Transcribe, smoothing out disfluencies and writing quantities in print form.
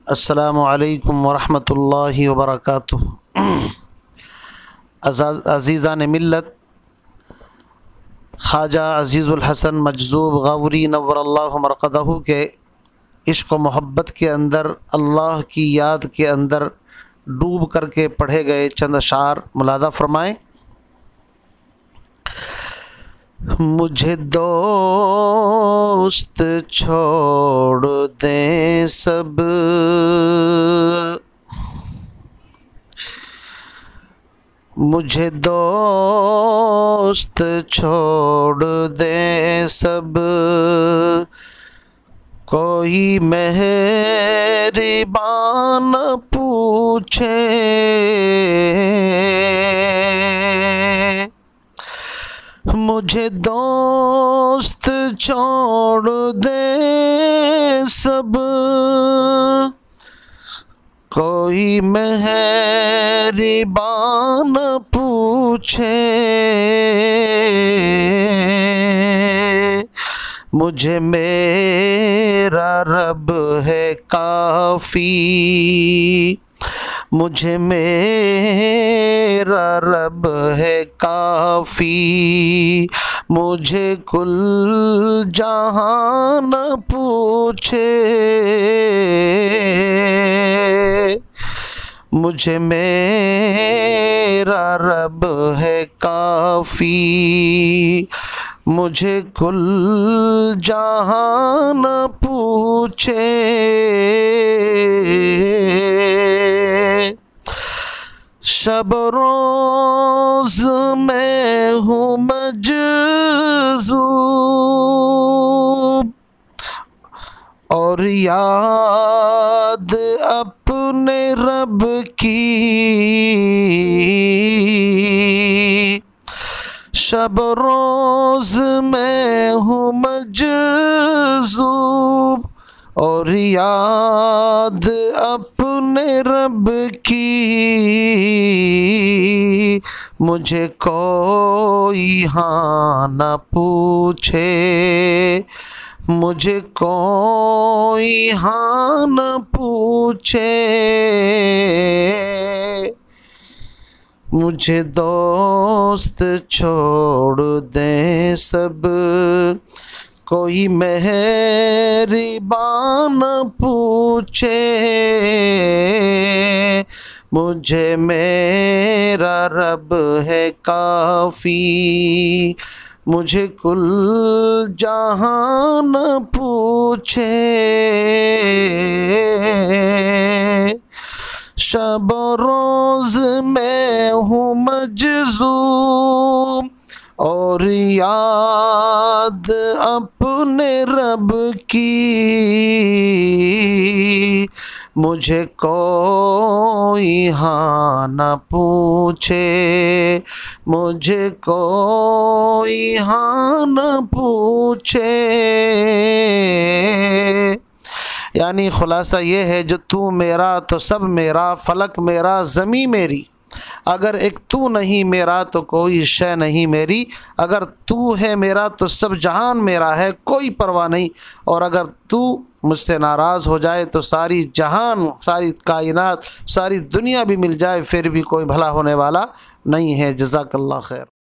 السلام علیکم ورحمۃ اللہ وبرکاتہ۔ عزیزان ملت، خواجہ عزیز الحسن مجذوب غوری نور اللہ مرقدہ کے عشق و محبت کے اندر، اللہ کی یاد کے اندر ڈوب کر کے پڑھے گئے چند اشعار ملاحظہ فرمائیں۔ مجھے دوست چھوڑ دیں سب، مجھے دوست چھوڑ دیں سب، کوئی مہربان پوچھے، مجھے دوست چھوڑ دے سب، کوئی مہربان پوچھے، مجھے میرا رب ہے کافی، مجھے میرا رب ہے کافی، مجھے کل جہان پوچھے، مجھے میرا رب ہے کافی، مجھے کل جہان پوچھے، شب روز میں ہوں مجذوب، اور یاد اپنے رب کی، شب روز میں ہوں مجذوب، اور یاد اپنے رب کی، مجھے کوئی ہاں نہ پوچھے، مجھے کوئی ہاں نہ پوچھے، مجھے دوست چھوڑ دیں سب، کوئی مہربان پوچھے، مجھے میرا رب ہے کافی، مجھے کل جہان پوچھے، شب روز میں ہوں مجذوب، اور یاد اپنے رب کی، مجھے کوئی ہاں نہ پوچھے، مجھے کوئی ہاں نہ پوچھے، یعنی خلاصہ یہ ہے، جو تو میرا تو سب میرا، فلک میرا زمیں میری، اگر ایک تو نہیں میرا تو کوئی شے نہیں میری، اگر تو ہے میرا تو سب جہان میرا ہے، کوئی پرواہ نہیں، اور اگر تو مجھ سے ناراض ہو جائے تو ساری جہان، ساری کائنات، ساری دنیا بھی مل جائے، پھر بھی کوئی بھلا ہونے والا نہیں ہے۔ جزاک اللہ خیر۔